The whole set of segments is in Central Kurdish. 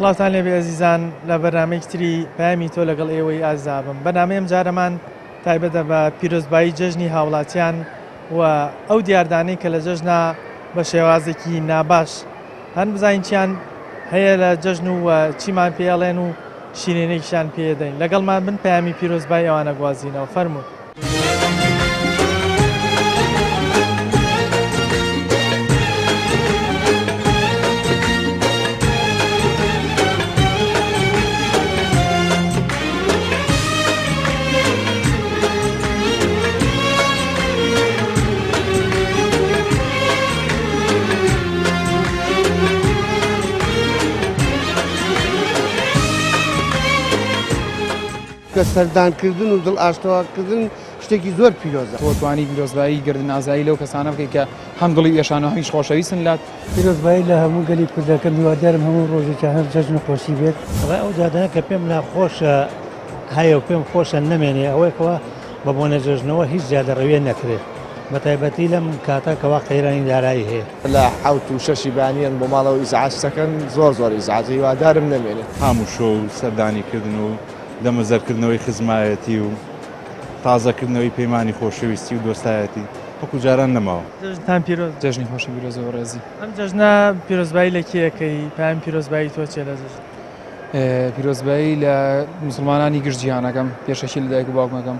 سڵاوتان لێبێ ئەزیزان لە بەرنامەیەکی تری پامی تۆ لەگەڵ ئێوەی ئازابم. بەنامەیەم جارەمان تایبەتە بە پیرۆزبایی جەژنی هاوڵاتیان و ئەو دیاردانەی کە لە جەژنا بە شێوازێکی ناباش هەن بزانین چیان هەیە لە جەژن و چیمان پێڵێن و شیرینێکیشان پێدەین. لەگەڵمان بن پامی پیرۆزبای ئەوانە گوازینەوە. فەرموو. کە سەردانکردن و دڵ ئاشتەواکردن شتێکی زۆر پیرۆزە. تۆتوانی پیرۆزبایی گردن ئازایی لەو کەسانە بکەیت کە هەم دڵی ئێشانەوە هیچ خۆشەویستن لات. پیرۆزبایی لە هەموو گەلی کوردەکەم هیوادارم هەموو ڕۆژێکی هەر جەژن خۆشی بێت. ئەو جادانە کە پێم ناخۆشە هەیە و پێم خۆشە نەمێنێ ئەوەیەکەوە بە بۆنە جەژنەوە هیچ زیادە ڕەویە نەکرێت. بە تایبەتی لەم کاتە کەوا قەیرانی دارایی هەیە. لە حوت و شەشی بانیان بۆ ماڵەوە ئیزعاج دەکەن زۆر ئیزعاج هیوادارم نەمێنێت. هەموو شۆ و سەردانیکردن و دەمەزەرکردنەوەی خزمایەتی و تازەکردنەوەی پەیمانی خۆشەویستی و دۆستایەتی وەکو جاران نەماوە. جەژنتان پیرۆز. جەژنی خۆشی پیرۆزەوە ڕێزی. ئەم جەژنە پیرۆزبایی لە کێیەکەی؟ پام پیرۆزبایی تۆ چێ لە جەژن؟ پیرۆزبایی لە موسڵمانانی گشت جیهانەکەم پێشەکی لە دایک و باوکمەکەم.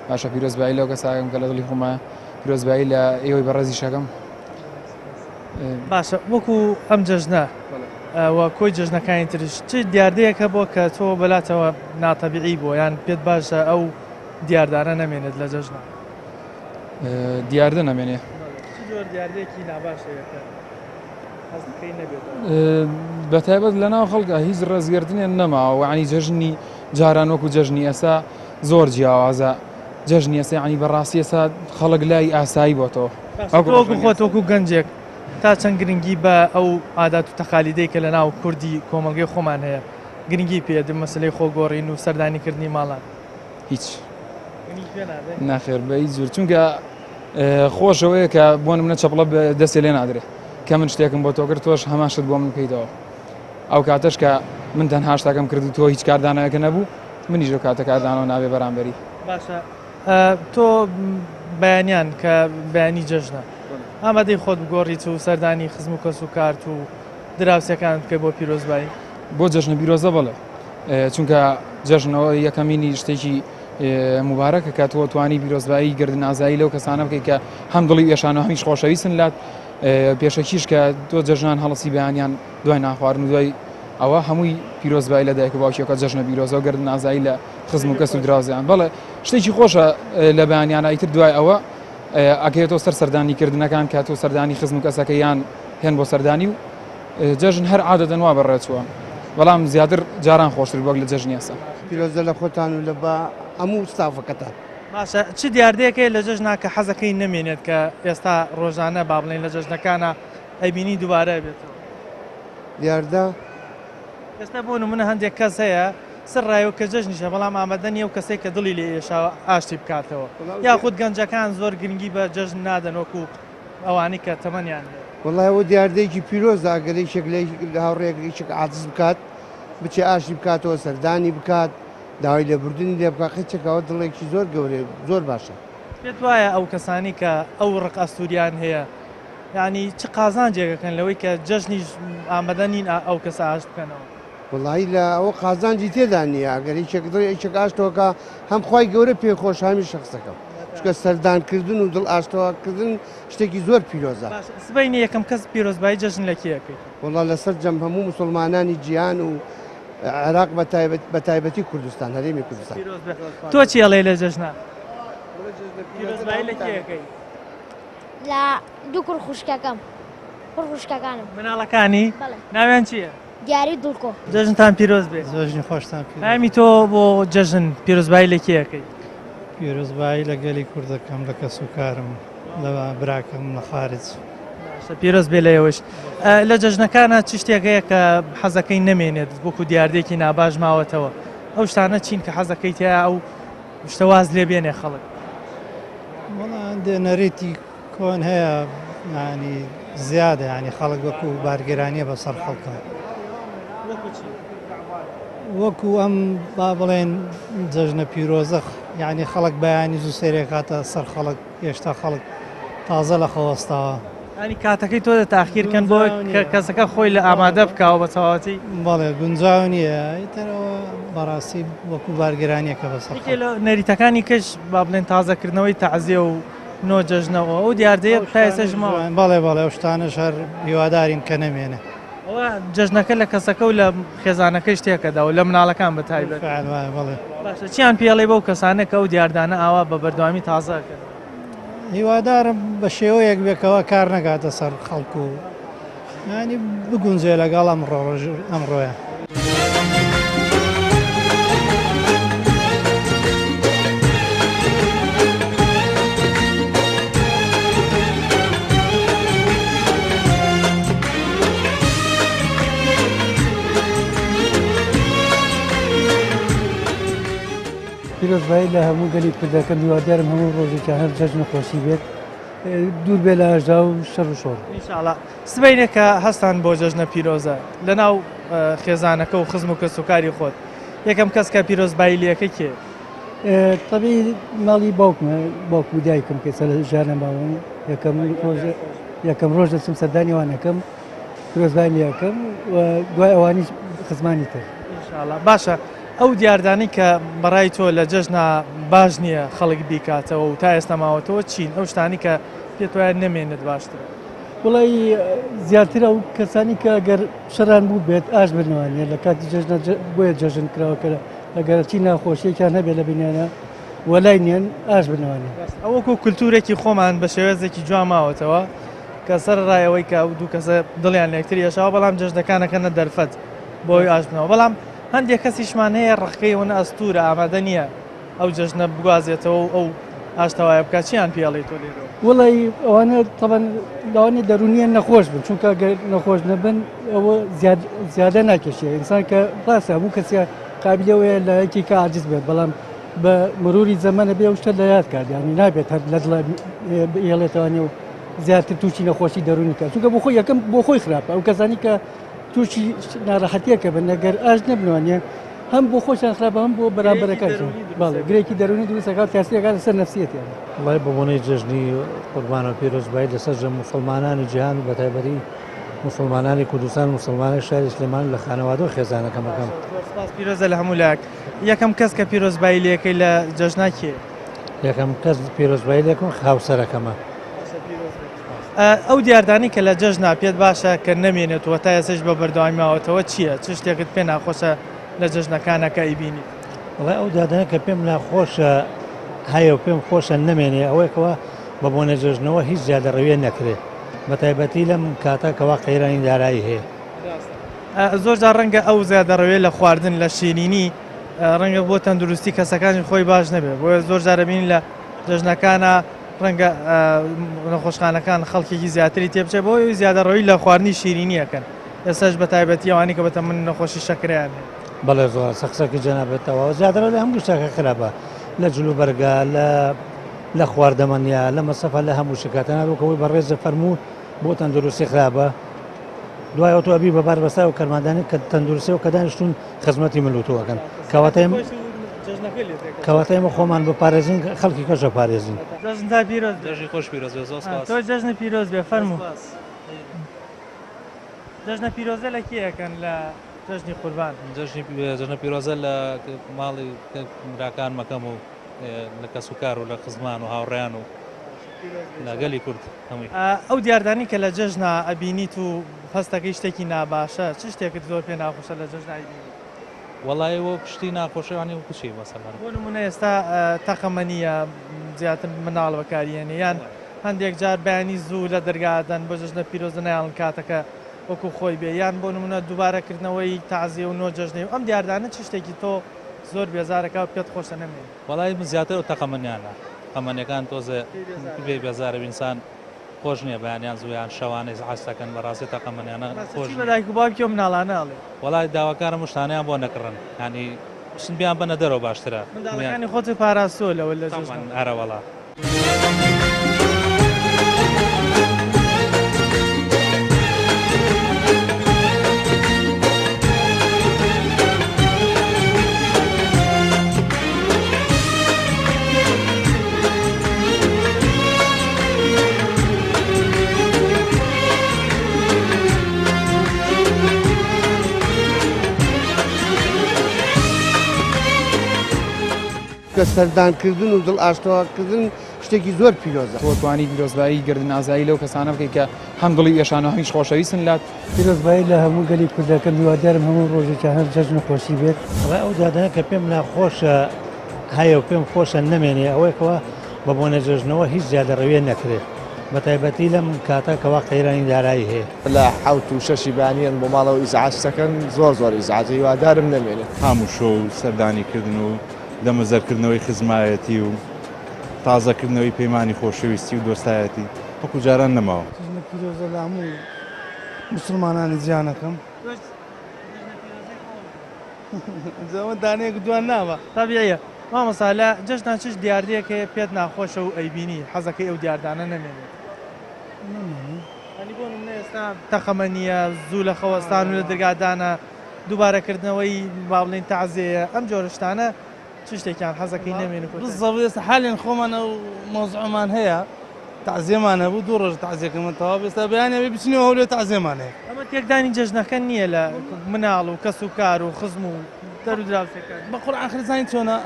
باشە پیرۆزبایی لەو کەساکەم کە لە دڵی خۆمە، پیرۆزبایی لە ئێوەی بەڕێزی شەکەم. باشە وەکو ئەم جەژنە و کۆی جەژنەکانی ترش چ دیاردەیەکە بۆ کە تۆ بەلاتەوە ناتەبیعی بۆ یان پێت باشە ئەو دیاردانە نەمێنێت لە جەژنە؟ دیاردە نەمێنێ. زۆر دیاردەیەکی ناباشەیەکە حەز دەکەی نەبێتەوە. بەتایبەت لەناو خەڵکە هیچ ڕێزگرتنێن نەماوە، یعنی جەژنی جاران وەکو جەژنی ئێستا زۆر جیاوازە. جەژنی ئێستا یعنی بەڕاستی ئێستا خەڵک لای ئاسایی بۆتەوە. وەکو خۆت وەکو گەنجێک تا چەند گرنگی بە ئەو عادات و تەقالیدەی کە لە ناو کوردی کۆمەڵگەی خۆمان هەیە گرنگی پێدەم مەسلەی خۆگۆڕین و سەردانیکردنی ماڵان؟ هیچ ناخێر بە هیچ زۆر، چونکە خۆشەوەیە کە بۆ نمونە چەپڵە دەستێ لێ نادرێت کە من شتێکم بۆ تۆ کرد تۆش هەمان شت بۆ من بکەیتەوە. ئەو کاتەش کە من تەنها شتاکەم کرد و تۆ هیچ کاردانەکە نەبوو منیش لەو کاتە کاردانەوە نابێ بەرامبەری. باشە تۆ بەیانیان کە بەیانی جەژنە ئامادەی خۆت بگۆڕیت و سەردانی خزم و کەس و کارت و دراوسەکان بکەی بۆ پیرۆزبایی؟ بۆ جەژنە پیرۆزە بڵێ، چونکە جەژنەوە یەکەمینی شتێکی مبارەکە کە تۆ توانی پیرۆزبایی گردن ئازایی لەو کەسانە بکەیت کە هەم دڵی ئێشانەوە هیچ خۆشەویستن لات. پێشەکیش کە تۆ جەژنان هەڵەسی بەیانیان دوای ناخواردن و دوای ئەوە هەمووی پیرۆزبایی لە دایک و باوکیەکە جەژنە پیرۆزە و گردن ئازایی لە خزم و کەس و دراوزیان. بەڵێ شتێکی خۆشە لە بەیانیانە ئیتر دوای ئەوە ئەکەوێتەوە سەر سەردانیکردنەکان کە تۆ سەردانی خزم و کەسەکەیان هێن بۆ سەردانی و جەژن هەر عادەتەن وا بەڕێچووە، بەڵام زیاتر جاران خۆشتر وەک لە جەژنی ئێستا. پیرۆزە لە خۆتان و لە بە هەموو ستافەکەتان. باشە چ دیاردەیەکەی لە جەژنا کە حەزەکەی نەمێنێت کە ئێستا ڕۆژانە با بڵێن لە جەژنەکانە ئەیبینی دووبارە بێتەوە؟ دیاردە ئێستا بۆ نمونە هەندێک کەس هەیە سڕایەوە کە جەژنیشە بەڵام ئامادەنیە و کەسێک کە دڵی لێ ئێشاوە ئاشتی بکاتەوە، یاخود گەنجەکان زۆر گرنگی بە جەژن نادەن وەکو ئەوانی کە تەمەنیان هەیە. وەڵای ئەوە دیاردەیەکی پیرۆزە ئەگەری شێک لە هاوڕێیەکێک عاجز بکات بچێ ئاشتی بکاتەوە سەردانی بکات داوای لێبوردنی لێ بکات هیچێکەوە دڵێکی زۆر گەورەیە زۆر باشە. پێت وایە ئەو کەسانی کە ئەو ڕق ئەستوریان هەیە یعنی چ قازانجێکەکەن لەوەی کە جەژنیش ئامادە نین ئەو کەسە ئاشت بکەنەوە؟ وڵی لە ئەوە قازانجی تێدا نییە ئەگەری چێک ئاشتەوەکە هەم خی گەورە پێخۆش هەمی شخصەکەم چکە سەردانکردن و دڵ ئاشتەواکردن شتێکی زۆر پیرۆزە. سبەینی یەکەم کەس پیرۆزبایی جەژن لە کێیەکەی؟ وڵا لەسەر جەم هەموو مسلمانانی جیهان و عێراق بە تایبەتی کوردستان هەرێمی کوردستان. تۆ چی ئەڵێ لە جەژنە؟ پیرۆزبایی لە کێیەکەی؟ لە دوو کوڕ خوشکەکەم کوڕ خوشکەکانم. مناڵەکانی؟ ناویان چییە؟ دیاری دوڵکۆ. جەژنتان پیرۆز بێت. جەژنی خۆشتان پێ. ئامی تۆ بۆ جەژن پیرۆزبایی لە کێیەکەی؟ پیرۆزبایی لە گەلی کوردەکەم لە کەس و کارم لە براکەم لە خارج. پیرۆز بێ لەوەش لە جەژنەکانە چ شتێکەیە کە حەزەکەی نەمێنێت وەکو دیاردێکی ناباش ماوەتەوە ئەو شتانە چین کە حەزەکەی تیا ئەو شتە واز لێ بێنێ خەڵک وەڵام نەرێتی کۆن هەیە ینی زیادە ینی خەڵک وەکو بارگەرانیە بەسەر خەڵکە وەکو ئەم با بڵێن جەژنە پیرۆزە یعنی خەڵک بەیانی زوو سێرێک هاتە سەر خەڵک هێشتا خەڵک تازە لە خەوەستاوە ئەنی کاتەکەی تۆ تاخیرکەن بۆ کەسەکە خۆی لە ئامادە بکاوە بە چاواتی بەڵێ گونجاو نییە ئیترەوە بەڕاستی وەکو بارگەرانیەکە بەسەر لە نەریتەکانی کەش با بڵێن تازەکردنەوەی تەعزیە و نۆ جەژنەوە ئەو دیاردەیە تایسەژمەوە بەڵێ بەڵێ شتانە شەر هیوادارین کە نەمێنێ ئەوە جەژنەکە لە کەسەکە و لە خێزانەکەی شتێکەکەدا و لە مناڵەکان بە تایبەت بەڵێ باشە چیان پێڵێ بەو کەسانە کە ئەو دیاردانە ئاوا بە بەردەوامی تازەکە هیوادارم بە شێوەیەک بێکەوە کار نەکاتە سەر خەڵکو و ینی بگونجێ لەگەڵ ئەمڕۆیە پیرۆزبایی لە هەموو گەلی کوردەکەم هیوادارم هەموو ڕۆژێکە هەر جەژنە خۆشی بێت دوور بێ لە ئاژا و شەڕ و شۆڕ ئینشاڵڵا سبەینێک کە هەستان بۆ جەژنە پیرۆزە لەناو خێزانەکە و خزم و کەسوکاری خۆت یەکەم کەس کە پیرۆزبایی لەکە کێ طبی ماڵی باوکمە باوک و دایکم کەسە لە ژانە باوەم یەکەم ڕۆژ دەچم سەردانی وانەکەم پیرۆزبایی لەکەم و دوای ئەوانیش خزمانی تر ئینشاڵڵا باشە ئەو دیاردانی کە بەڕای تۆ لە جەژنا باش نییە خەڵک بیکاتەوە و تا ئێستا ماوەتەوە چین ئەو شتانی کە پێت وایە نەمێنێت باشتر وڵی زیاتر ئەو کەسانی کە ئەگەر شەران بوو بێت ئاش بنوانێت لە کاتی جەژنە بۆیە جەژن کراوەکە لەگەرچی ناخۆشیێکیان هەبێت لە بینێنە وەلای نیێن ئاش بنوانێت ئەوەکو کولتورێکی خۆمان بە شێوەزێکی جوان ماوەتەوە کە سەر ڕایەوەی کە دوو کەسە دڵیان لەکتری یەشاوە بەڵام جەژنەکانەکەنە دەرفەت بۆی ئاش بنەوە بەڵام هەندێک کەسیشمان هەیە ڕخەکەی وەنە ئەستورە ئامادە نییە ئەو جەژنە بگوازێتەوە ئەو ئاشتەوایە بکات چیان پێڵی تۆ لێرەوە وڵی ئەوانە تەبەن لەوانێ دەرونیە نەخۆش بن چونکە نەخۆش نەبن ئەوە زیادە ناکێشێ ئینسان کە ڕاستە هەموو کەسیە قابلەوەیە لە یەکی کە عاجز بێت بەڵام بە مروری زەمانە بێ شتە لە یاد کات ینی نابێت هەر لە دڵ هێڵێتوانێ و زیاتر تووشی نەخۆشی دەرونی کات چونکە بۆ خۆی یەکەم بۆ خۆی خراپە ئەو کەسانی کە تووشی ناڕەحەتیەکە بن نەگەر ئاش نەبنوانێ هەم بۆ خۆشیان خراپە هەم بۆ بەرامبەرەکان باڵێ گرێکی دەرونی دروستەکە تاسیەکان لەسەر نەفسیەتیان وڵای بەبوونەی جژنی قوربانە پیرۆزبایی لەسەر ژە موسڵمانانی جیهان و بەتایبەتی مسلمانانی کوردستان و مسلمانی شاری سلێمان لە خانەوادە و خێزانەکەمەکەم پیرۆزە لە هەموو لایەک یەکەم کەس کە پیرۆزبایی لەکەی لە جەژنا کێ یەکەم کەس پیرۆزبایی لێکم هاوسەرەکەمە ئەو دیاردانی کە لە جەژنا پێت باشە کە نەمێنێتەوە تا ئێسش بە بەردەوامی ماوەتەوە چییە چ شتێکت پێ ناخۆشە لە جەژنەکانەکە ئیبینی وڵای ئەو دادانە کە پێم ناخۆشە هەیە و پێم خۆشە نەمێنێ ئەوەیەکەوە بە بۆنە جەژنەوە هیچ زیادەڕەویە نەکرێت بەتایبەتی لەم کاتەکەەوە قەیرانی دارایی هەیە زۆرجار ڕەنگە ئەو زیادەڕەوێ لە خواردن لە شیرینی ڕەنگە بۆ تەندروستی کەسەکانی خۆی باش نەبێت بۆیە زۆر جارەبین لە جەژنەکانە ڕەنگە نەخۆشخانەکان خەڵکێکی زیاتری تێبچێ بۆی زیادەڕەوی لە خواردنی شیرینیەکەن ئێساش بە تایبەتی ئەوانی کە بەتە من نەخۆشی شەکریان بەڵێ زۆر سەقسەکی جەنابێتەوە زیادرە لە هەموو شتێکە خراپە لە جلو بەرگا لە خواردەمەنیا لە مەسەفە لە هەموو شکاتەنەوەکەوەی بەڕێزە فەرموو بۆ تەندروستی خراپە دوای ئۆتۆبی بەبار بەستا و کەرمادانی کە تەندروستی و کە دانیشتون خزمەتی ملوتوەکەن کەواتای ئێمە خۆمان بپارێزین خەڵکی کەشە پارێزین جەژنی خۆش پیرۆز بێ زۆر سپاس تۆ جەژنی پیرۆز بێ فەرموو جەژنە پیرۆزە لە کێیەکەن لە جەژنی قوربان جەژنە پیرۆزە لە ماڵی مراکان مەکەم و لە کەسوکار و لە خزمان و هاوڕێیان و لەگەلی کورد هەمووی ئەو دیاردانی کە لە جەژنا ئەبینیت و هەستەکەی شتێکی ناباشە چ شتێکت زۆر پێ ناخۆشە لە جەژنای بینی وەڵای وە پشتی ناخۆشەوانی و کوچی مەسەڵەن بۆ نمونە ئێستا تەقەمەنیە زیاتر مناڵ بەکارێنێ یان هەندێک جار بەیانی زوو لە دەرگادەن بۆ جەژنە پیرۆزە نایڵن کاتەکە وەکو خۆی بێ یان بۆ نمونە دووبارەکردنەوەی تەعزیە و نۆ جەژنەی و ئەم دیاردانە چ شتێکی تۆ زۆر بێزارەکە و پێت خۆشە نەمێنێت وەڵای من زیاتر و تەقەمەنیانە قەمەنیەکان تۆزە بێ بێزارە ئینسان خۆش نییە بەیانیان زویان شەوانەی حستەکەن بەڕاستی تەقەمەنیانە خۆش بە دایک و باوکی مناڵانەڵێ وڵای داواکارم شتانیان بۆ نەکڕن ینی شن بیان بنە دەرەوە باشترە منداڵەکانی خۆتی پاراستۆ لەوە لە ئەرەوەڵا. کە سەردانکردن و دڵ ئاشتەوەکردن شتێکی زۆر پیرۆزە. تۆتوانی پیرۆزبایی گردن ئازایی لەو کەسانە بکەیت کە هەم دڵی وێشان و هەمیش خۆشەویستن لات. پیرۆزبایی لە هەموو گەلی کوردەکەم هیوادارم هەموو ڕۆژێکی هەر جەژن خۆشی بێت. ئەو زادانە کە پێم ناخۆشە هەیە و پێم خۆشە نەمێنێ ئەوەیەکەوە بە بۆنە جەژنەوە هیچ زیادە ڕەوێ نەکرێت. بە تایبەتی لەم کاتە کەوا قەیرانی دارایی هەیە. لە حوت و شەشی بانیان بۆ ماڵەوە ئیزعاج دەکەن زۆر ئیزعاج هیوادارم نەمێنێت. هەموو شۆ و سەردانیکردن و دەمەزەرکردنەوەی خزمایەتی و تازەکردنەوەی پەیمانی خۆشەویستی و دۆستایەتی وەکو جاران نەماوە. پیرۆزە لە هەموو مسلمانانی جیانەکەم زەوە دانەیەک دوان ناوە تابیە مامەسا لە جەژنا چش دیاردەیەکە پێت ناخۆشە و ئەیبینی حەزەکەی ئەو دیاردانە نەمێنێت بۆ ئێستا تەخەمەنیە زوو لە خەوەستان و لە دەرگادانە دووبارەکردنەوەی با بڵین تەعزیەیە ئەم جۆرەشتانە چ شتێکیان حەزەکەی نەمێنێت بالضبط ئێستا حالێن خۆمانە و مۆزعمان هەیە تعزیێمانە بوو دوو ڕۆژ تعزیەکەمەوە ئێستا بەیانەوێ بچینەوە هەولێ تعزیێمان هەیە. ئەمە تێکدانی جەژنەکە نییە لە مناڵ و کەس و کار و خزم و دەر و دراوسەکان بە قورئان خرزانی چۆنە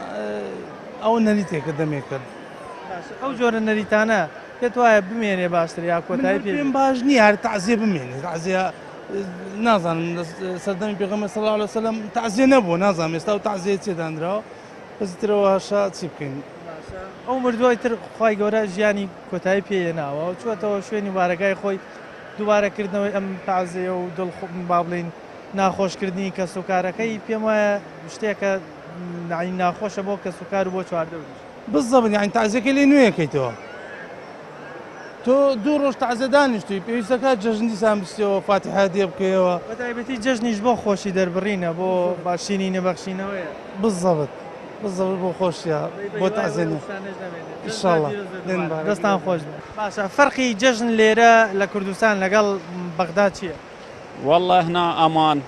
ئەو نەریتێکە دەمێ کرد. ئەو جۆرە نەریتانە پێت وایە بمێنێ باشتر یا کۆتایی پێم باش نییە هەر تعزیە بمێنێ تعزیە نازانم سەردەمی پێغەمبەر صلی الله علیه و سلم تعزیە نەبوو نازانم ئێستا و تعزیە چێدانراوە بەزیترەوە هەشا چی بکەین. ئەو مردوای تر خی گەورە ژیانی کۆتایی پێێناوە و چوەتەوە شوێنی وارەگای خۆی دووبارەکردنەوەی ئەم تازیە و دڵ با بڵین ناخۆشکردنی کەس و کارەکەی پێم وایە شتێکە ناخۆشە بۆ کەس و کار و بۆ چواردە بالضبط یعنی تعزیەکە لێ نوێیەکەیتەوە تۆ دوو ڕۆژ تعزیە دانیشتوی پێویستەکە جەژن دیسان بستیەوە فاتحە دێ بکەیەوە بەتایبەتی جەژنیش بۆ خۆشی دەربڕینە بۆ باشینی نەبەخشینەوەیە بالضبط بۆ خۆشیە بۆ تعزیێنە ئینشاءالله دەستان خۆش باشە فەرقی جەژن لێرە لە کوردستان لەگەڵ بەغداد چییە؟ والله هنا أمان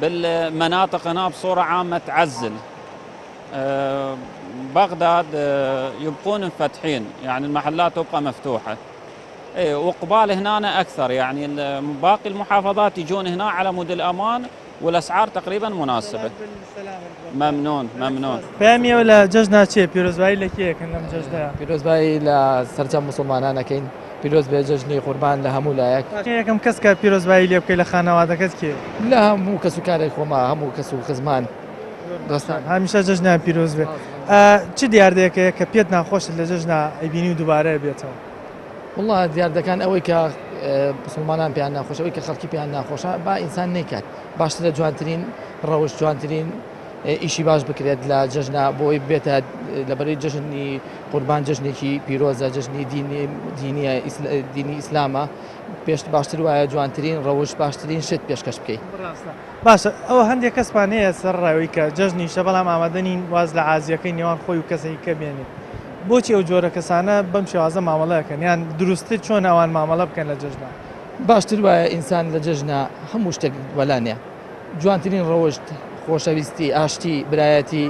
بالمناطق هنا بصورة عامة تعزل بغداد يبقون مفتحين يعني المحلات تبقى مفتوحة وقبال هنا أكثر يعني باقي المحافظات يجون هنا على مود الأمان والأسعار تقريبا مناسبة. ممنون. فهمي ولا جەژنا چیە پیرۆزبایی لە کێیەکەن لەم جەژنە؟ پیرۆزبایی لە سەرجەم مسلمانانەکەین پیرۆز بێ جەژنی قوربان لە هەموو لایەک. یەکەم کەس کە پیرۆزبایی لێ بکەی لە خانەوادەکەت کێ؟ لە هەموو کەس و کارێک خۆما هەموو کەس و خزمان دۆستان هەمیشە جەژنیان پیرۆز بێت. چ دیاردەیەکەیە کە پێت ناخۆشت لە جەژنا ئەیبینی و دووبارەیە بێتەوە؟ والله دیاردەکان ئەوەی کە مسلمانان پێیان ناخۆش ئەوەی کە خەڵکی پێیان ناخۆشە با ئینسان نەیکات باشترە جوانترین ڕەوش جوانترین ئیشی باش بکرێت لە جەژنا بۆی بێتە لەبەرەی جەژنی قوربان جەژنێکی پیرۆزە جەژنی دینی ئیسلامە پێش باشتر وایە جوانترین ڕەوش باشترین شت پێشکەش بکەیت. باشە ئەوە هەندێک کەسپانەیە سەر ڕاوی کە جەژنیشە بەڵام ئامادەنین واز لە عازیەکەی نێوان خۆی و کەسێکی کە بێنێت. بۆچی ئەو جۆرە کەسانە بەم شێوازە مامەڵەکەن یان دروستتر چۆن ئەوان مامەڵە بکەن لە جەژنا؟ باشتر وایە ئینسان لە جەژنا هەموو شتێک وەلانێ جوانترین ڕەوشت خۆشەویستی ئاشتی برایەتی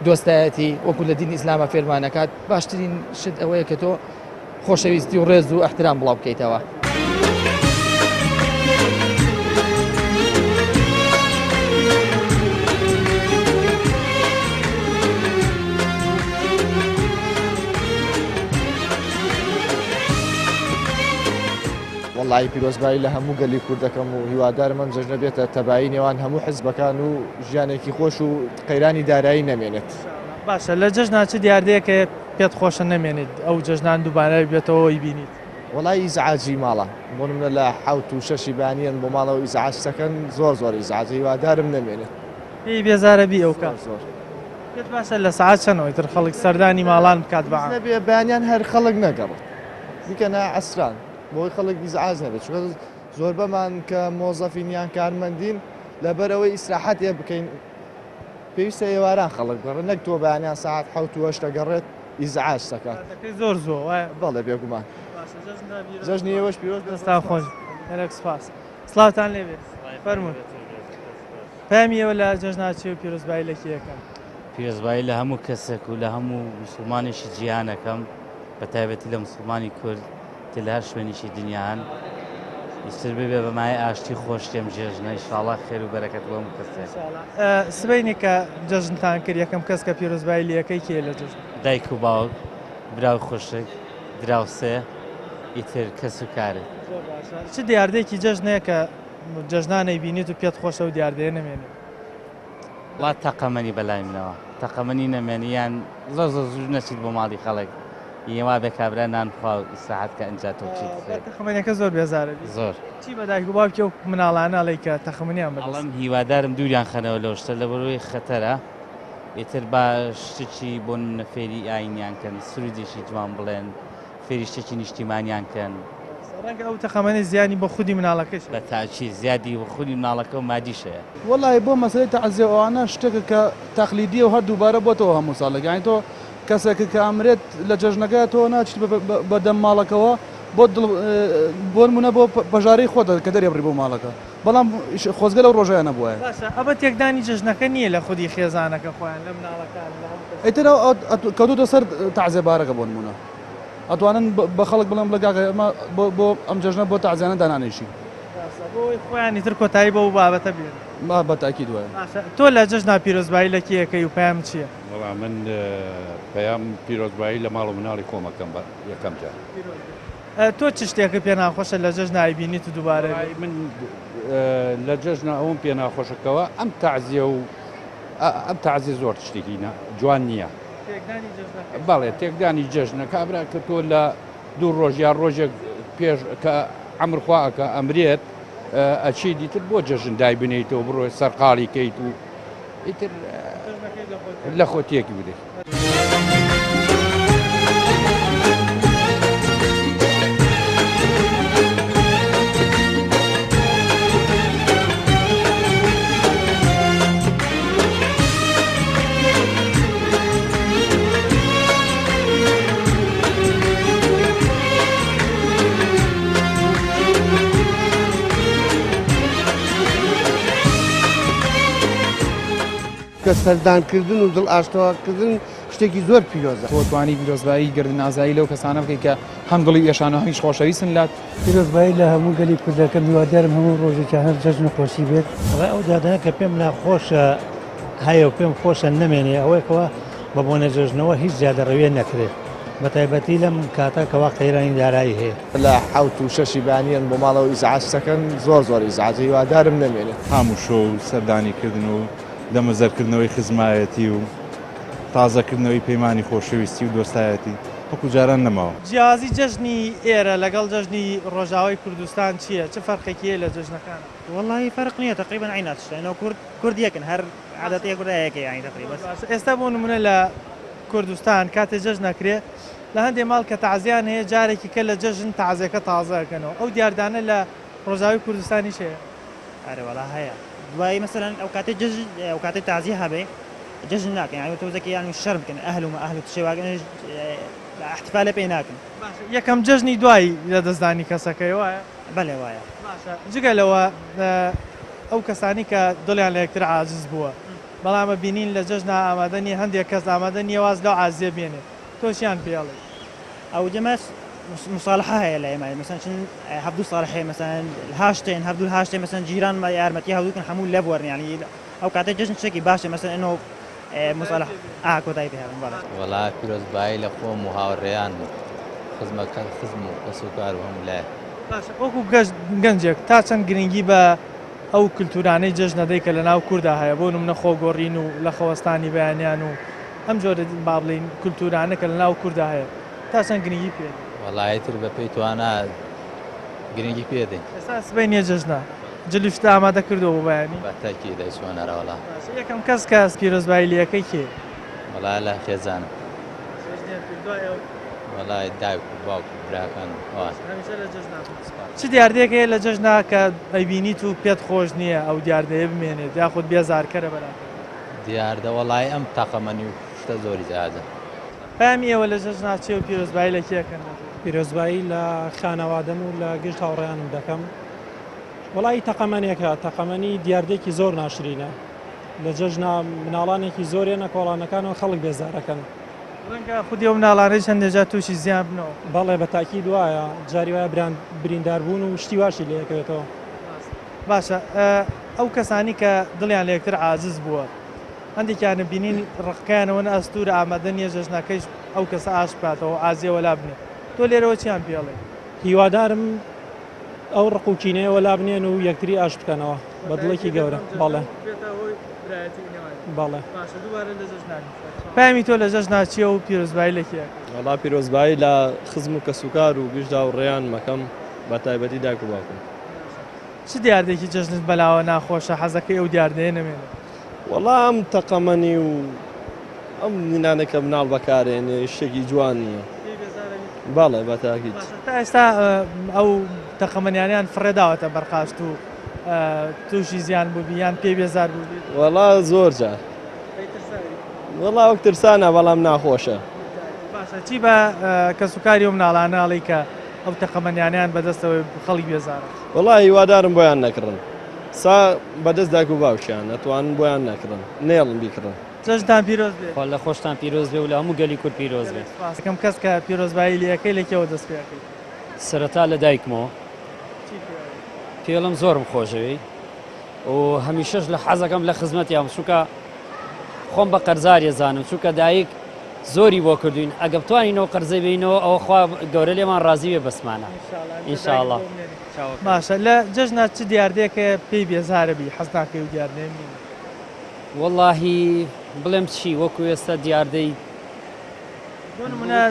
دۆستایەتی وەکو لە دینی ئیسلامە فێرمانەکات باشترین شت ئەوەیە کە تۆ خۆشەویستی و ڕێز و ئەحترام بڵاو بکەیتەوە. وڵی پیرۆزبایی لە هەموو گەلی کوردەکەم و هیوادارم ئەم جەژنە بێتە تەبایی نێوان هەموو حزبەکان و ژیانێکی خۆش و قەیرانی دارایی نەمێنێت. باشە لە جەژنا چ دیاردەیەکە پێت خۆشە نەمێنێت ئەو جەژنان دووبارە بێتەوەی بینیت؟ وڵی ئیزعاجی ماڵە بۆ منە لە حوت و شەشی بانیان بۆ ماڵەوە ئیزعاج دەکەن زۆر ئیزعاج هیوادارم نەمێنێت. پێی بێزارە بی ئەو کار پێت باشە لە سعات چەندەوەی تر خەڵک سەردانی ماڵان بکات بەعام نەبێ بەیانیان هەر خەڵک نەگەڕێت بیکەنە ئەسران بۆی خەڵک ئیزعاج نەبێت چونکە زۆر بەمان کە مۆزەفینیان کارمەندین لەبەرەوەی ئیسراحەتێ بکەین پێویستە ئێواران خەڵک بگەڕێت نەک تۆ بەیانیان ساعت 7 دەگەڕێت ئیزعاج دەکات زۆر زۆر وایە بەڵێ بێگومان جەژنی ئێوەش پیرۆز دەستا خۆش هەرێک سپاس سڵاوتان لێبێت فەرموون پامی ئێوە لە جەژناچی و پیرۆزبایی لە کیەکەم پیرۆزبایی لە هەموو کەسێک و لە هەموو مسلمانێکی جیهانەکەم بە تایبەتی لە مسلمانی کورد تە لە هەر شوێنێکی دنیاهان ئیتر ببێ بەمای ئاشتی خۆش تێم جێژنە ئینشاڵڵا خێر و بەرەکەت بۆ هەموو کەسێک سبەینێک کە جەژنتان کرد یەکەم کەس کە پیرۆزبایی لەکەی کێ لە جەژن دایک و باوک براو خۆشک دراوسێ ئیتر کەس و کارێت چ دیاردەیەکی جەژنەیە کە جەژنانەی بینیت و پێت خۆشە و دیاردەیە نەمێنێت وڵا تەقەمەنی بەلای منەوە تەقەمەنی نەمێنیان زۆر زۆر زوو نەچیت بۆ ماڵی خەڵک ئێوا بە کابرا نانخوا و ئیساحەت کە ئەنجاتۆ بچیت تەخمەنیەکە زۆر بێزارە زۆر چی بە دایک و باوکێ و مناڵانە ئەڵێی کە تەخمەنیان بەڵام هیوادارم دووریان خەنەوە لەو شتە لە بەرەوەی خەتەرە ئیتر با شتێکی بۆ نەفێری ئاینیان کەن سرودێکی جوان بڵێن فێری شتێکی نیشتیمانیان کەن ڕەنگە ئەو تەخەمەنی زیانی بۆ خودی مناڵەکەش بە تاچی زیادی بۆ خودی مناڵەکە و مادیشەیە وڵی بۆ مەسەی تەعزیە ئەوانە شتێکە کە تەقلیدیە و هەر دووبارە بۆتەوە هەموو ساڵێک یانی تۆ کەسێکە کە ئەمرێت لە جەژنەکە تۆ ناچیت بەدەم ماڵەکەەوە بۆ نمونە بۆ پەژارەی خۆتە کە دەرێبڕی بۆ ماڵەکە بەڵام خۆزگە لەو ڕۆژەیە نەبووە ئەبە تێکدانی جەژنەکە نییە لە خودی خێزانەکە خۆیان لە مناڵەکان ئیتر کەوتوتە سەر تەعزیێبارەکە بۆ نمونە ئەتوانن بە خەڵک بڵێم لەگاکە ئەمە بۆ ئەم جەژنە بۆ تەعزیانە دانانێشی بۆی خۆیانی تر کۆتایی بە و بابەتە بێن ما بەتاکی دوایە تۆ لە جەژنا پیرۆزبایی لە کیەکەی و پەیام چییە؟ وەڵام من پەیام پیرۆزبایی لە ماڵ و مناڵی کۆمەکەم بە یەکەم جار تۆ چ شتێکە پێ ناخۆشە لە جەژنای بینیت و دووبارە من لە جەژنە ئەوم پێ ناخۆشەکەوە ئەم تەعزیە و ئەم تەعزیە زۆر شتێکی جوان نییە بەڵێ تێکدانی جەژنە کابرا کە تۆ لە دوو ڕۆژ یان ڕۆژێک پێش کە ئەمرخواکە ئەمرێت ئەچی دیتر بۆ جەژن دای بنیتەوە بڕۆی سەرقاڵی کەیت و ئیتر لە خۆتیەکی بدەیت. کە سەردانکردن و دڵ ئاشتەوەکردن شتێکی زۆر پیرۆزە تۆتوانی پیرۆزبایی گردن ئازایی لەو کەسانە بکەی کە هەم دڵی ئێشان و هەمیش خۆشەویستن لات پیرۆزبایی لە هەموو گەلی کوردەکە میوادارم هەموو ڕۆژێکی هەر جەژن خۆشی بێت ئەو دادانە کە پێم ناخۆشە هەیە و پێم خۆشە نەمێنێ ئەوەیەکەوە بە بۆنە جەژنەوە هیچ زیادە ڕەوێ نەکرێت بە تایبەتی لەم کاتە کەوا قەیرانی دارایی هەیە لە حوت و شەشی بانیان بۆ ماڵەوە ئیزعاج دەکەن زۆر ئیزعاج هیوادارم نەمێنێت هەموو شۆ و سەردانیکردن و دەمەزەرکردنەوەی خزمایەتی و تازەکردنەوەی پەیمانی خۆشەویستی و دۆستایەتی وەکو جاران نەماوە. جیازی جەژنی ئێرە لەگەڵ جەژنی ڕۆژاوای کوردستان چییە؟ چه فەرقێکیە لە جەژنەکان؟ والله فرق نییە تقریبا عینات شتێنەوە کوردیەکن هەر عادەتەیە کوردایەکە یانی تقریبا. ئێستا بۆ نمونە لە کوردستان کاتێ جەژن نەکرێ لە هەندێک ماڵ کە تەعزیان هەیە جارێکی کە لە جەژن تەعزیەکە تازەکەنەوە ئەو دیاردانە لە ڕۆژاوی کوردستانی شەیە؟ ئەرێ وەڵا هەیە دوایی مثلەن ئەو کاتێ جەژن ئەو کاتێ تەعزیە هەبێ جەژن ناکەن یعنی تۆزەکە یان شەرم بکەن ئەهل و مەئەهل و تشێواگەن احتفال پێ ناکەن. یەکەم جەژنی دوای لە دەستدانی کەسەکەی وایە؟ بەڵێ وایە. جگەلەوە ئەو کەسانی کە دڵیان لە یەکتر عاجز بووە بەڵامە بینین لە جەژنا ئامادەنی هەندێک کەس ئامادە نیە واز لەو عازیە بێنێ تۆشیان پێڵێ ئەو جەمەس مصالحة هەیە لە ئێمە مثلا هەفتوو ساڵحەیە مثلا هاشتين هەفتوو هاشتين مثلا جیران یارمەتی هەووکن هەموو لە بوەرن یعنی ئەو کاتە جەژن شتێکی باشە مثلا ئەنەوە مصالح کۆتایی پێ هەبن بەڵێ. وەڵا پیرۆزبایی لە خۆم و هاوڕێیان خزمەکان خزم و کەسوکار و هەموو لایە. وەکو گەنجێک تا چەند گرنگی بە ئەو کللتورانەی جەژنەدەی کە لە ناو کووردا هەیە بۆ نمونە خۆگۆڕین و لە خەوەستانی بەیانیان و ئەم جۆرە با بڵین کللتورانە کە لە ناو کووردا هەیە تا چەند گرنگی پێ؟ وەڵایەتر بە پێی توانە گرنگی پێدەین. ئێستا سبەی نییە جەژنە جلیشتە ئامادە کردەوە بۆ بەیانی؟ بەتاکی دەیسوانەرە وەڵا. یەکەم کەس کە پیرۆزبایی لەکەی کێ؟ وڵای لە خێزانم وڵای دایک و باوک و براکان ئەوان چ دیاردەیەکەیە لە جەژنا کە ئەیبینیت و پێت خۆش نییە ئەو دیاردەیە بمێنێت یاخود بێزارکەرە بەرات دیاردە وەڵای ئەم تەقەمەنی و شتە زۆری زیادە پامی ئێوە لە جەژنا چێ و پیرۆزبایی لە کێکەن پیرۆزبایی لە خانەوادەم و لە گشت هاوڕێیانم دەکەم وڵی تەقەمەنێکە تەقەمەنی دیاردێکی زۆر ناشرینە لە جەژنا مناڵانێکی زۆرێنە کۆڵانەکانەوە خەڵک بێزارەکەن ڕەنگە خودی ئەو مناڵانەی چەندێجا تووشی زیان بنەوە بەڵێ بە تاکی دوایە جاری وایە برینداربوون و شتی واشی لەکەوێتەوە باشە ئەو کەسانی کە دڵیان لە یەکتر عاجز بووە هەندێکیانە بینین ڕقیانەوە ئەستور ئامادە نیە جەژنەکەیش ئەو کەسە ئاش بکاتەوە ئازیەوە لا بنێ تۆ لێرەوە چیان پێڵێ هیوادارم ئەو ڕقوچینەیەوە لا بنێن و یەکتری ئاش بکەنەوە بە دڵێکی گەورە بەڵێ بەڵێ پامی تۆ لە جەژنا چیە و پیرۆزبایی لە کێ وەڵا پیرۆزبایی لە خزم و کەسوکار و گشت هاوڕێیان مەکەم بە تایبەتی دایک و باوکم چ دیاردێکی جەژنت بەلاوە ناخۆشە حەزەکەی ئەو دیاردەیە نەمێنێت وەڵا ئەم تەقەمەنی و ئەم نینانێکە مناڵ بەکارێنێ شتێکی جوان نییە بەڵێ بە تاکیت تا ئێستا ئەو تەقەمەنیانیان فڕێداوەتە بەرخاست و تووشی زیان بووبی یان پێی بێزار بووبی وەڵا زۆر جار وەڵا وەک ترسانە بەڵام ناخۆشە باشە چی بە کەسوکاری و مناڵانەڵی کە ئەو تەقەمەنیانیان بەدەستەوەی خەڵی بێزارە وەڵا هیوادارم بۆیان نەکردن سا بەدەست دایک و باوکیان ئەتوانن بۆیان نەکردن نێڵم بیکردن جەژنتان پیرۆز بێت لە خۆشتان پیرۆز بێ و لە هەموو گەلی کورد پیرۆز بێت یەکەم کەس کە پیرۆزبایی لەکەی لەکەوە دەست پێکەی سەرەتا لە دایکمەوە پێڵم زۆرم خۆشەوی و هەمیشەش لە حەزەکەم لە خزمەتیان چووکە خۆم بە قەرزاریە زانم چووکە دایک زۆری بۆ کردوین ئەگە بتوانینەوە قەرزەی بینەوە ئەوە خوا گەورە لێمان ڕازی بێ بەسمانە ئینشاءڵڵا باشە لە جەژنا چ دیاردەیەکە پێی بێزارە بی حەز ناکەی و دیاردەیە بینی وەڵاهی بڵێم چی وەکو ئێستا دیاردەی بۆ نمونە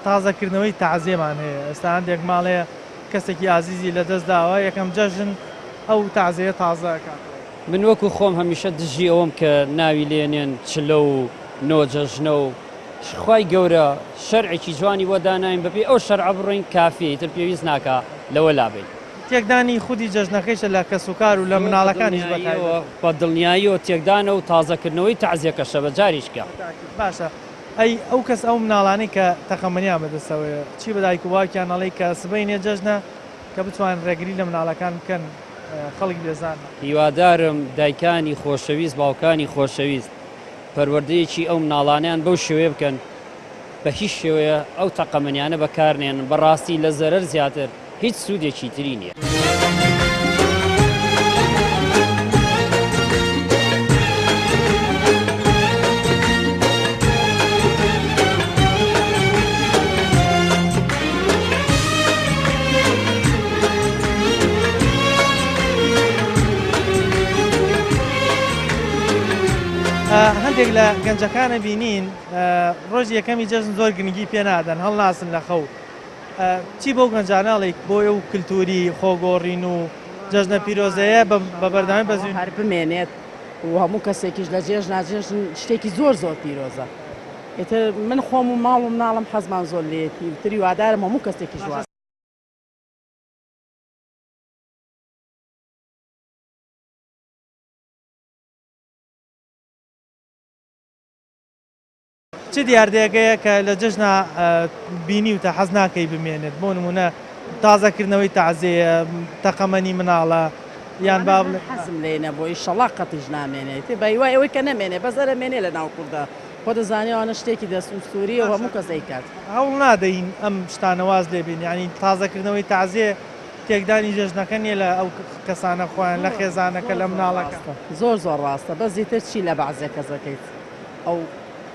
تازەکردنەوەی تەعزیەمان هەیە ئێستا هەندێک ماڵەیە کەسێکی ئازیزی لەدەست داوە یەکەم جەژن ئەو تازەیە تازەکات من وەکو خۆم هەمیشە دژی ئەوم کە ناوی لێنێن چلە و نۆجەژنە و خوای گەورە شەرعێکی جوانی وەداناین بەپێ ئەو شەرع بڕۆین کافی تر پێویست ناکە لەوە لابین تێکدانی خودی جەژنەکەیشە لە کەسوکار و لە مناڵەکانیش بە دڵنیاییەوە تێکدانە و تازەکردنەوەی تەعزیەکەشە بە جاریشکە باشە ئەو کەس ئەو مناڵانەی کە تەقەمەنیان بەدەستەوەیە چی بە دایک و باوکیان ئەڵێ کە سبەینێ جەژنە کە بتوان ڕێگری لە مناڵەکان بکەن خەڵک بێزان هیوادارم دایکانی خۆشەویست باوکانی خۆشەویست پەروەردەیەکی ئەو مناڵانیان بەو شێوەیە بکەن بە هیچ شێوەیە ئەو تەقەمەنیانە بەکارنێن بەڕاستی لە زەرەر زیاتر هیچ سوودێکی تری نییە. هەندێک لە گەنجەکانە بینین ڕۆژ یەکەمی جەژن زۆر گرنگی پێ نادەن هەڵ ناسن لە خەو چی بۆ گەنجاناڵێک بۆ ئەو کللتوری خۆگۆڕین و جەژنە پیرۆزەیە بە بەردامی بەزوین هەر بمێنێت و هەموو کەسێکیش لە جێژ ناجێژن شتێکی زۆر زۆر پیرۆزە ئێتر من خۆم و ماڵ و مناڵم حەزمان زۆر لێتی تری وادارم هەموو کەسێکی ژوان چ دیاردەیەکەیە کە لە جەژنا بینی و تا حەز ناکەی بمێنێت بۆ نمونە تازەکردنەوەی تەعزیە تەقەمەنی مناڵە یان با بڵێ حەزم لێنە بۆ ئیشەڵا قەتیش نامێنێت بەیوای ئەوەی کە نەمێنێ بەزەرە مێنێ لە ناو کووردا خۆ دەزانێوانە شتێکی دەستوسووری و هەموو کەسەی کات هەوڵ نادەین ئەم شتانەواز لێبین ینی تازەکردنەوەی تازیێ تێکدانی جەژنەکە نیە لە ئەو کەسانە خۆیان لە خێزانەکە لە مناڵەکە زۆر زۆر ڕاستە بەزیتر چی لە بەعزێ کەسەکەیت ئەو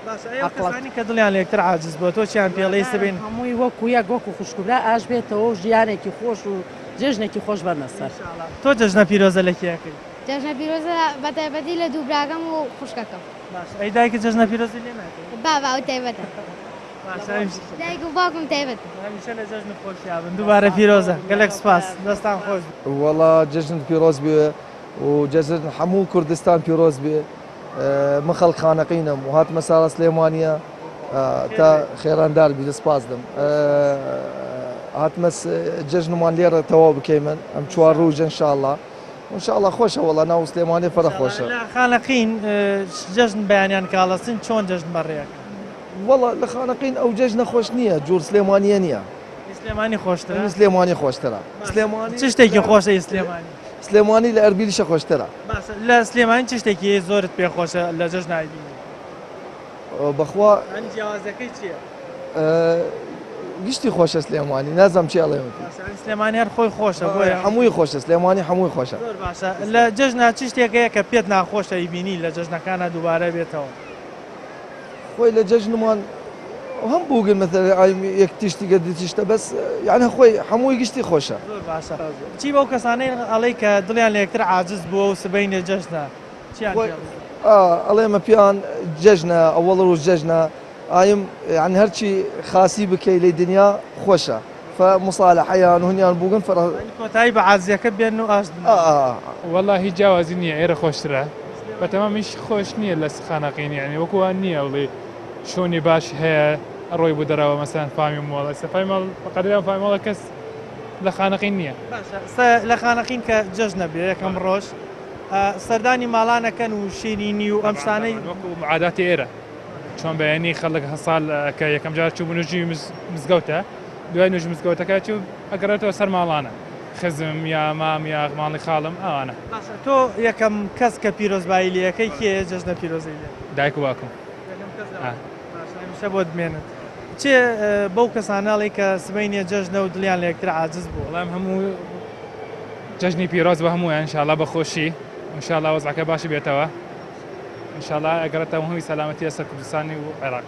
ئەقلانی کە دڵیان لە یەکتر عاجز بۆ تۆ چیان پێڵەی سبین هەمووی وەکو یەک وەکو خوشکبرا ئاش بێتەوە و ژیانێکی خۆش و جێژنێکی خۆش بەرنەسەر تۆ جەژنە پیرۆزە لە کێیەکەی جەژنە پیرۆزە بەتایبەتی لە دوو براکەم و خوشکەکەم ئەی دایکە جەژنە پیرۆزی لێ ناکەی بابا ئەو تایبەتە دایک و باوکم تایبەتە هەمیشە لە جەژن خۆشیابن دووبارە پیرۆزە گەلێک سوپاس دەستان خۆش وەڵا جەژن پیرۆز بێ و جەژن هەموو کوردستان پیرۆز بێ من خەڵک خانەقینم و هاتمە ساڵە سلێمانیە تا خێراندار بی دەسپاس دەم هاتمە جژنمان لێرە تەواو بکەیمن ئەم چوار ڕوو ئینشاءالله ئینشاءالله خۆشە وەڵا ناو سلێمانی فەرە خۆشە خانەقین جژن بەیانیان کاڵەسن چۆن جژن بەڕێەکە وەڵا لە خانەقین ئەو جژنە خۆش نییە جوور سلێمانیە نییە سلێمانی خۆشترە سلێمانی خۆشترە سلێمانی چ شتێکی خۆشە سلێمانی سلێمانی لە ئەربیلیشە خۆشترە لە سلێمانی چ شتێکی زۆرت پێخۆشە لە جژنای بینی بەخوا جیاوازەکەی چییە گشتی خۆشە سلێمانی نازام چی ئەڵێ سلێمانی هەر خۆی خۆشە بۆیە هەمووی خۆشە سلێمانی هەمووی خۆشە زۆر باشە لە جژنا چ شتێکەیە کە پێت ناخۆشە بیینی لە جژنەکانە دووبارە بێتەوە خۆی لە جژنمان هەم بووگن مثل یەک تیشتیگە دیتیشتە بەس یعنی خۆی هەمووی گشتی خۆشە زۆر باشە چی بەو کەسانەی ئەڵەی کە دڵیان لە یەکتر عاجز بووە و سبەینێ جژنە چیان ئەڵێمە پیان جژنە ئەوەڵ ڕوو جژنە ئایم یعنی هەرچی خاسی بکەی لەی دنیا خۆشە فمصالحەیان هونیان بووگن کۆتایی بە عازیەکە بێن و ئاش والله هیچ جیاوازی نییە ئێرە خۆشترە بەتەمامیش خۆش نییە لە خانەقین یعنی وەکووان نییە وڵێ شۆنی باش هەیە ڕۆی بوو دەرەوە مەسەن فامی مۆڵە سەفای ماڵ بەقەدران فامۆڵە کەس لە خانەقین نییە لە خانەقین کە جژنە بێ یەکەم ڕۆژ سەردانی ماڵانەکەن و شیرینی و ئەم شتانەی وەکو عاداتی ئێرە چۆن بەیانی خەڵک هەساڵ کە یەکەم جار چوو بنوژی مزگەوتە دوای نوژ مزگەوتەکە چوو ئەگەڕێتەوە سەر ماڵانە خزم یا مام یا ماڵی خاڵم ئەوانە تۆ یەکەم کەس کە پیرۆزبایی لەکەی کێ جژنە پیرۆزی لێ دایک واکم شە بۆ دمێنن چێ بەو کەساناڵی کە سبەینێ جژنە و دڵیان لە یەکتر عاجز بوو وەڵام هەموو جژنی پیرۆز بە هەموویان ئینشاڵڵا بەخۆشی ئینشاڵڵا وەزعەکە باشی بێتەوە ئینشاڵڵا ئەگەڕێتەوە هەمووی سەلامەتی ئەسەر کوردستانی و عێراق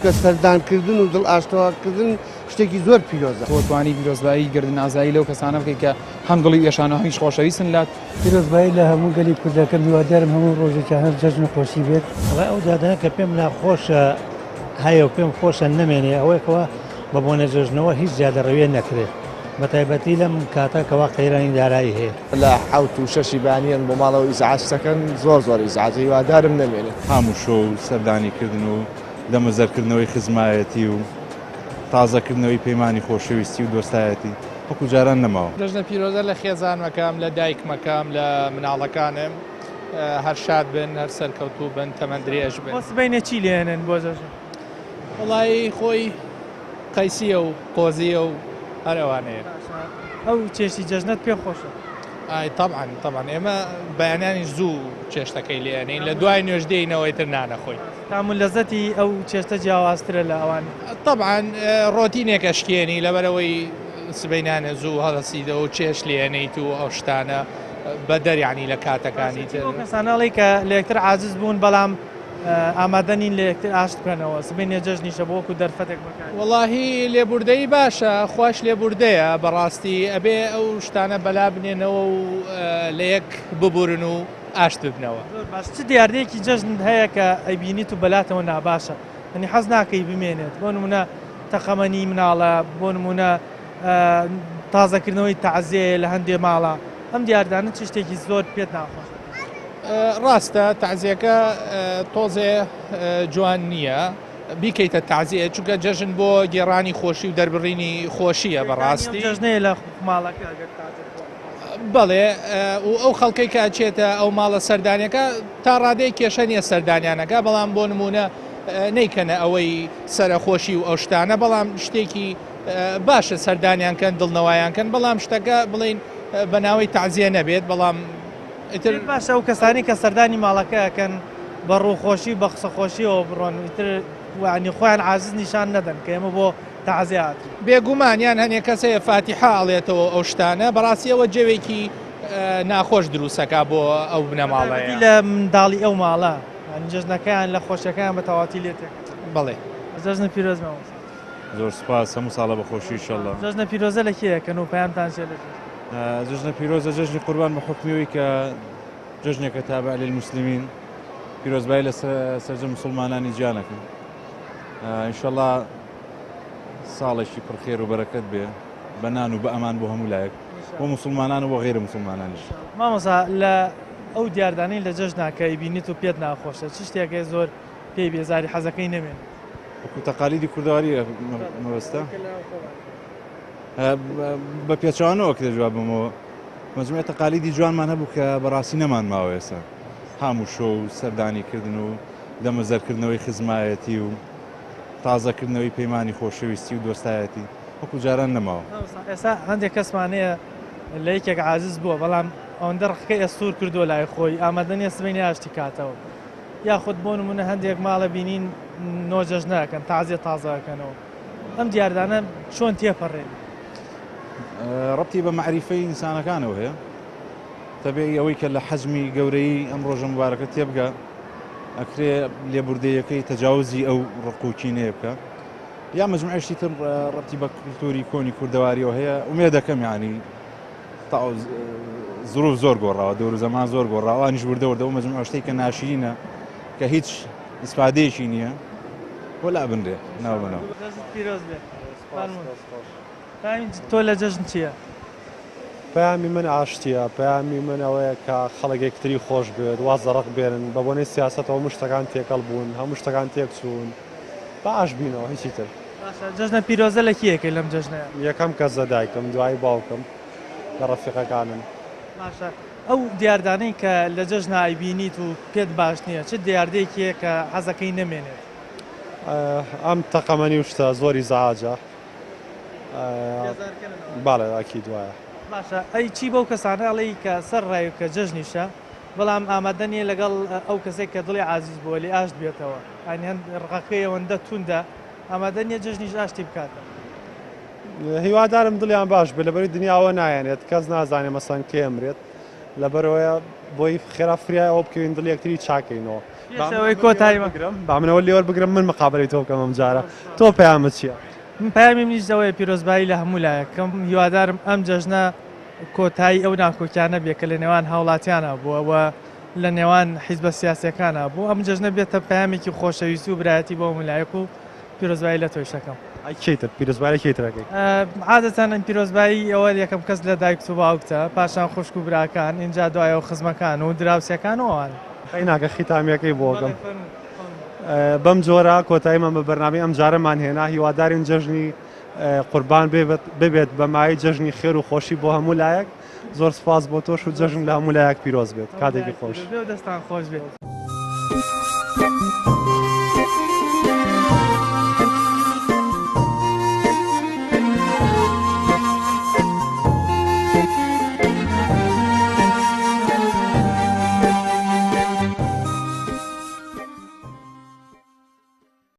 کە سەردانکردن و دڵ ئاشتەواکردن شتێکی زۆر پیرۆزە تۆتوانی پیرۆزبایی گردن ئازایی لەو کەسانە بکەیت کە هەم دڵی ئێشانە هەمیش خۆشەویستن لات پیرۆزبایی لە هەموو گەلی کوردەکەم هیوادارم هەموو ڕۆژێکی هەر جەژن خۆشی بێت ئەڵێ ئەو دادانە کە پێم ناخۆشە هەیە و پێم خۆشە نەمێنێ ئەوەیەکەوە بە بۆنە جەژنەوە هیچ زیادەڕەویە نەکرێت بە تایبەتی لەم کاتەکەەوە قەیرانی دارایی هەیە لە حوت و شەشی بانیان بۆ ماڵەوە ئیزعاجەکەن زۆر ئیزعاج هیوادارم نەمێنێت هەموو شۆ و سەردانیکردن و دەمەزەرکردنەوەی خزمایەتی و تازەکردنەوەی پەیمانی خۆشەویستی و دۆستایەتی وەکو جاران نەماوە جژنە پیرۆزە لە خێزان مەکەم لە دایک مەکەم لە مناڵەکانم هەر شاد بن هەر سەرکەوتوو بن تەمەندرێژ بن سبەینە چی لێنن بۆ جەژن وڵی خۆی قەیسیە و قۆزیە و هەرەوانەیە ئەو چێشتی جەژنت پێ خۆشە طبعا ئێمە بەیانانی زوو چێشتەکەی لێنین لە دوای نوێژدەینەوەی تر نانەخۆی تامون لەزەتی ئەو چێشتە جیاوازترە لە ئەوان طبعا ڕۆتینێکە شکێنی لەبەرەوەی سبەینانە زوو هەڵەسیدە و چێش لێنیت و ئەو شتانە بە دەریانی لە کاتەکانی تر کەسانەڵی کە لە یەکتر عاجز بوون بەڵام ئامادەنین لە یەکتر ئاشت بکەنەوە سبەینێ جەژنیشە بۆ وەکو دەرفەتێک بکەن وەڵاهی لێبوردەی باشە خوش لێبوردەیە بەڕاستی ئەبێ ئەو شتانە بەلا بنێنەوە و لە یەک ببورن و ئاشت ببنەوە باش چ دیاردەیەکی جەژن هەیە کە ئەیبینیت و بەلاتەوە ناباشە ئەنی حەز ناکەی بمێنێت بۆ نمونە تەقەمەنی مناڵە بۆ نمونە تازەکردنەوەی تەعزیە لە هەندێ ماڵە ئەم دیاردانە چ شتێکی زۆر پێت ناخۆش ڕاستە تەعزیەکە تۆزێ جوان نییە بیکەیتە تەعزیە چونکە جەژن بۆ گێڕانی خۆشی و دەربڕینی خۆشیە بەڕاستی جەژنەیە لە ماڵەکە بەڵێ و ئەو خەڵکەی کە ئەچێتە ئەو ماڵە سەردانیەکە تا ڕادەی کێشە نیە سەردانیانەکە بەڵام بۆ نمونە نەیکەنە ئەوەی سەرخۆشی و ئەو شتانە بەڵام شتێکی باشە سەردانیانکەن دڵنەوەیانکەن بەڵام شتەکە بڵین بە ناوەی تەعزیە نەبێت بەڵام باشە ئەو کەسانی کە سەردانی ماڵەکەکەن بە ڕووخۆشی بە قسەخۆشیەوە بڕۆن ئیتر وانی خۆیان عاجز نیشان نەدەن کە ئێمە بۆ تەعزیات بێگومانیان هەنێ کەسەیە فاتیحە ئاڵێتەوە ئەو شتانە بەڕاستیەوە جێوێکی ناخۆش دروستەکە بۆ ئەو بنەماڵەیە لە منداڵی ئەو ماڵە جژنەکەیان لە خۆشەکەیان بە تەواتی لێتێک بەڵێ جەژنە پیرۆز مامۆستا زۆر سپاس هەموو ساڵە بەخۆشی ئینشەڵڵا جەژنە پیرۆزە لە کێیەکەن و پەیامتان چێ لە جژنە پیرۆزە جژنی قوربان بە حکمیەوەی کە جژنێکە تابع للمسلمین پیرۆزبایی لە سەرجە مسلمانانی گیانەکەن ئینشەڵڵا ساڵێکی پڕخێر و بەرەکەت بێ بە نان و بە ئەمان بۆ هەموو لایەک بۆ مسلمانان و بۆ غیرە مسلمانانیش مامۆستا لە ئەو دیاردانەی لە جەژناکە بینیت و پێت ناخۆشە چ شتێکی زۆر پێی بێزاری حەزەکەی نەمێن وەکو تەقالیدی کوردەواری مەبەستە بە پێچوانەوە کە جواب بمەوە مەجموعە تەقالیدی جوانمان هەبوو کە بەڕاستی نەمان ماوە ئێستا هەموو شۆ و سەردانیکردن و دەمەزەرکردنەوەی خزمایەتی و تازەکردنەوەی پەیمانی خۆشەویستی و دۆستایەتی وەکو جاران نەماوە ئێستا هەندێک کەسمانەیە لە یەکێک عازز بووە بەڵام ئەوەندە ڕقەکەی ئەستور کردووە لای خۆی ئامادە نیە سبەی ئاشتی کاتەوە یاخود بۆ نمونە هەندێک ماڵە بینین نۆجەژ ناکەن تازیە تازەکەنەوە ئەم دیاردانە چۆن تێپەڕێن ڕەبتی بە معریفەی ئینسانەکانەوە هەیە تەبێ ئەوەی کە لە حەجمی گەورەی ئەم ڕۆژە مبارەکە تێبگە ئەکرێ لێبوردەیەکەی تەجاوزی ئەو ڕقوچینەیە بکە یا مەجموعەشتی تر ڕەبتی بە کولتوری کۆنی کوردەواریەوە هەیە ومێ دەکەم یعنی زروف زۆر گۆڕاوە دەور زەمان زۆر گۆڕاوە ئەنیش وردەوردەوە مەجموعە شتێک کە ناشرینە کە هیچ ئیسپادەیەکی نییە وەلا بنرێ ناو بنەوە پیرۆز بێ تۆ لە جەژن چییە؟ پەیامی من ئاشتیە پەیامی من ئەوەیە کە خەڵک یەکتری خۆش بێت وا زەڕق بێنن بە بۆنەی سیاسەتەوە هەموو شتەکان تێکەڵ بوون هەموو شتەکان تێکچوون باش بینەوە هیچی تر جەژنە پیرۆزە لە کیەکەی لەم جەژنەیە یەکەم کەس زەدایکم دوای باوکم لە ڕەفیقەکانم باشە ئەو دیاردانەی کە لە جەژن ئایبینیت و پێت باش نییە چ دیاردەیەکیە کە حەزەکەی نەمێنێت ئەم تەقەمەنی و شتە زۆری زەعاجە باڵێ ئاکی دوایە باشە ئەی چی بەو کەسانە ئەڵێی کە سەر ڕای کە جەژنیشە بەڵام ئامادە نیە لەگەڵ ئەو کەسێک کە دڵی عازیز بووە لێ ئاشت بێتەوە ئەنی هەند ڕقەکەی ئەوەندە توندە ئامادە نیە جەژنیش ئاشتی بکاتە هیوادارم دڵیان باش بێ لەبەری دنیاوە نایەنێت کەس نازانێ مەسەن کێ ئەمرێت لەبەرەوەیە بۆی خێرا فریایەوە بکەوین دڵ یەکتری چاکەینەوە با منەوە لێوە بگرم من مقابلەی تۆ بکەم ئەم جارە تۆ پەیامت چییە؟ من پەیامی منیش دەوەیە پیرۆزبایی لە هەموو لایەکەم هیوادارم ئەم جەژنە کۆتایی ئەو ناکۆکیانە بێ کە لە نێوان هاوڵاتیانە بووە لە نێوان حیزبە سیاسیەکانە بوو ئەم جەژنە بێتە پەیامێکی خۆشەویستی و برایەتی بۆ ملایەک و پیرۆزبایی لە تۆی شەکەم چیتر پیرۆزبایی کێترەکەی عادەتەن ئەم پیرۆزبایی ئەوە یەکەم کەس لە دایک و باوکتە پاشان خوشک و براکان اینجا دوایەوە خزمەکان و دراوسەکانەوەوان خەی ناکە خیتامیەکەی بۆگەم بەم جۆرە کۆتاییمان بە بەرنامەی ئەم جارەمان هێنا هیوادارین جەژنی قوربان ببێت بە مای جەژنی خێر و خۆشی بۆ هەموو لایەک زۆر سپاس بۆ تۆش و جەژن لە هەموو لایەک پیرۆز بێت کاتێکی خۆش دەستان خۆش بێت.